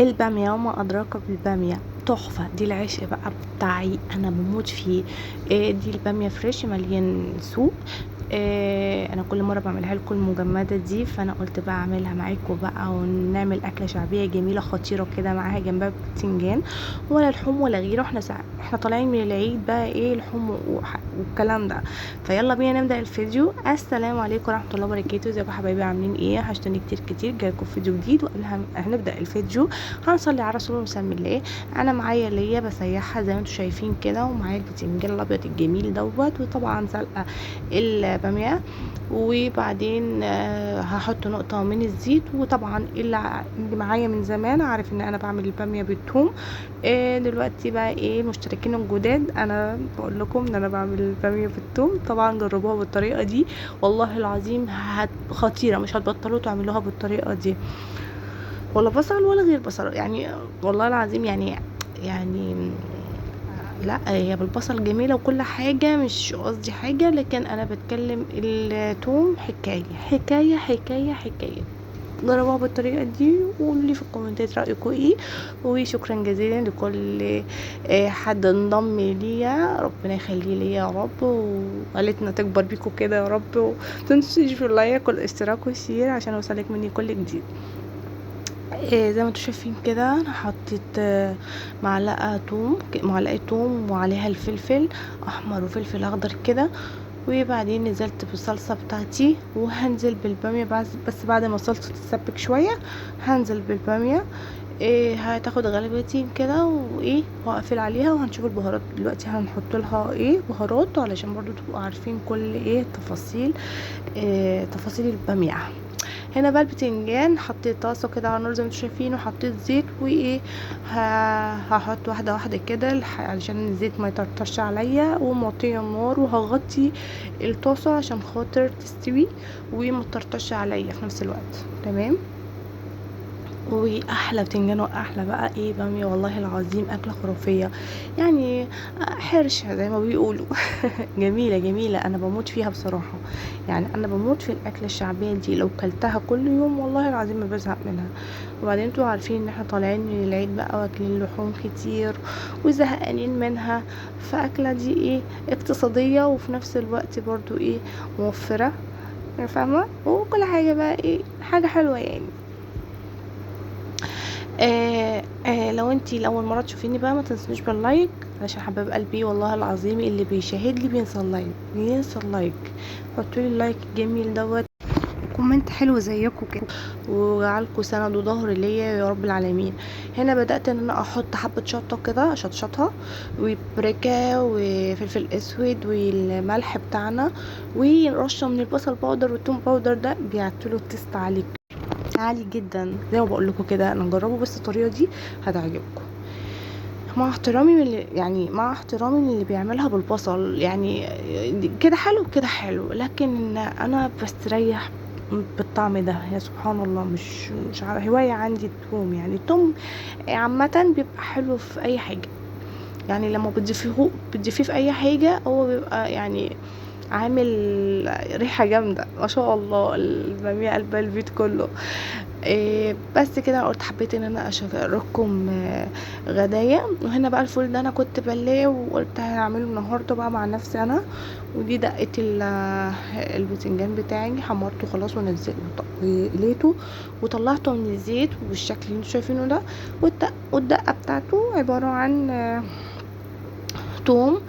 البامية وما أدراك بالبامية تحفة. دي العشق بقى بتاعي، أنا بموت فيه. دي البامية فريش مليان سوق. انا كل مره بعملها لكم المجمده دي، فانا قلت بقى اعملها معاكم بقى ونعمل اكله شعبيه جميله خطيره كده، معاها جنبها بتنجان ولا لحوم ولا غيره. احنا طالعين من العيد بقى، ايه لحوم والكلام ده. فيلا بينا نبدا الفيديو. السلام عليكم ورحمه الله وبركاته، ازيكم حبايبي عاملين ايه؟ وحشتوني كتير كتير. جايلكم فيديو جديد، وقبل هنبدا الفيديو هنصلي على رسول مسمى الله. انا معايا ليا بسيحها زي ما انتم شايفين كده، ومعايا البتنجان الابيض الجميل دوت، وطبعا سلقه الباميه، وبعدين هحط نقطه من الزيت. وطبعا اللي معايا من زمان عارف ان انا بعمل الباميه بالثوم. دلوقتي بقى ايه المشتركين الجداد، انا بقول لكم ان انا بعمل الباميه بالثوم. طبعا جربوها بالطريقه دي، والله العظيم خطيره، مش هتبطلوا تعملوها بالطريقه دي، ولا بصل ولا غير بصل يعني. والله العظيم يعني لا، هي بالبصل جميله وكل حاجه، مش قصدي حاجه، لكن انا بتكلم التوم حكايه حكايه حكايه حكايه. جربوها بالطريقه دي وقولوا لي في الكومنتات رايكم ايه. وشكرا جزيلا لكل حد انضم ليا، ربنا يخليه ليا يا رب، وعيلتنا تكبر بيكم كده يا رب. ومتنسوش في اللايك والاشتراك والشير عشان يوصلك مني كل جديد. زي ما انتوا شايفين كده، انا حطيت معلقه توم وعليها الفلفل احمر وفلفل اخضر كده. وبعدين نزلت بالصلصه بتاعتي، وهنزل بالباميه بس بعد ما الصلصه تتسبك شويه هنزل بالباميه. هتاخد غلبتين كده وايه، واقفل عليها. وهنشوف البهارات دلوقتي هنحط لها ايه بهارات، علشان برضو تبقوا عارفين كل ايه تفاصيل الباميه. هنا بقى البتنجان حطيت طاسه كده على النار زي ما انتم شايفين، وحطيت زيت وايه، هحط واحده واحده كده علشان الزيت ما يطرطش عليا، وموطيه النار، وهغطي الطاسه عشان خاطر تستوي وما تطرطش عليا في نفس الوقت. تمام. واحلى بتنجان واحلى بقى ايه باميه، والله العظيم اكله خرافيه يعني، حرشه زي ما بيقولوا. جميله جميله، انا بموت فيها بصراحه. يعني انا بموت في الاكله الشعبيه دي، لو كلتها كل يوم والله العظيم ما بزهق منها. وبعدين انتوا عارفين ان احنا طالعين من العيد بقى، واكلين لحوم كتير وزهقانين منها، فاكله دي ايه اقتصاديه، وفي نفس الوقت برضو ايه موفره، فاهمه؟ وكل حاجه بقى ايه حاجه حلوه يعني. لو انتي لاول مره تشوفيني بقى، ما تنسوش باللايك، علشان حباب قلبي والله العظيم اللي بيشاهد لي بينسى اللايك. حطوا لي اللايك الجميل دوت، كومنت حلو زيكم كده، وجعلكوا سند وظهر ليا يا رب العالمين. هنا بدات ان انا احط حبه شطه كده اشطشطها، وبابريكا وفلفل اسود والملح بتاعنا، ورشه من البصل باودر والثوم باودر، ده بيعطيله التست عالي جدا. زي ما بقول لكم كده، انا جربوا بس الطريقه دي هتعجبكم. مع احترامي من اللي بيعملها بالبصل يعني، كده حلو كده حلو، لكن انا بستريح بالطعم ده. يا سبحان الله، مش هوايه عندي الثوم. يعني الثوم عامه بيبقى حلو في اي حاجه، يعني لما بتضيفيه في اي حاجه هو بيبقى يعني عامل ريحه جامده ما شاء الله، الباميه قلب البيت كله. بس كده انا قلت حبيت ان انا اشارككم غدايا. وهنا بقى الفول ده انا كنت بلاه، وقلت هعمله النهارده بقى مع نفسي انا. ودي دقت البتنجان بتاعي، حمرته خلاص وليته وطلعته من الزيت بالشكل اللي انتوا شايفينه ده. والدقه بتاعته عباره عن توم،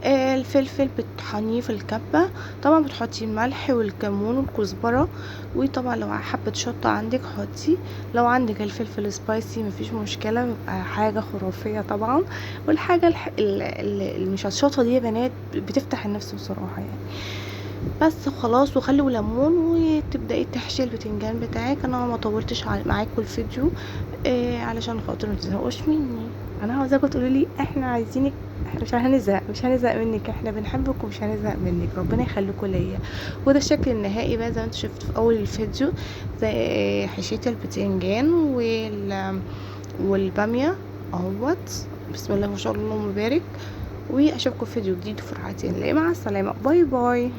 الفلفل بتحطيه في الكبه، طبعا بتحطي الملح والكمون والكزبره، وطبعا لو حبه شطه عندك حطي، لو عندك الفلفل سبايسي مفيش مشكله، بيبقى حاجه خرافيه طبعا. والحاجه المشطشطه دي يا بنات بتفتح النفس بصراحه يعني. بس خلاص، وخلوا ليمون وتبداي تحشي البتنجان بتاعك. انا ما طولتش معاكم الفيديو علشان خاطر ما تزهقوش مني. انا عاوزاكم تقولوا لي احنا عايزينك، احنا مش هنزهق منك، احنا بنحبك ومش هنزهق منك، ربنا يخليكم ليا. وده الشكل النهائي بقى زي ما انتوا شفتوا في اول الفيديو، زي حشيت البتنجان والباميه اهوت. بسم الله ما شاء الله اللهم بارك. واشوفكم في فيديو جديد في رعاية الله، مع السلامه، باي باي.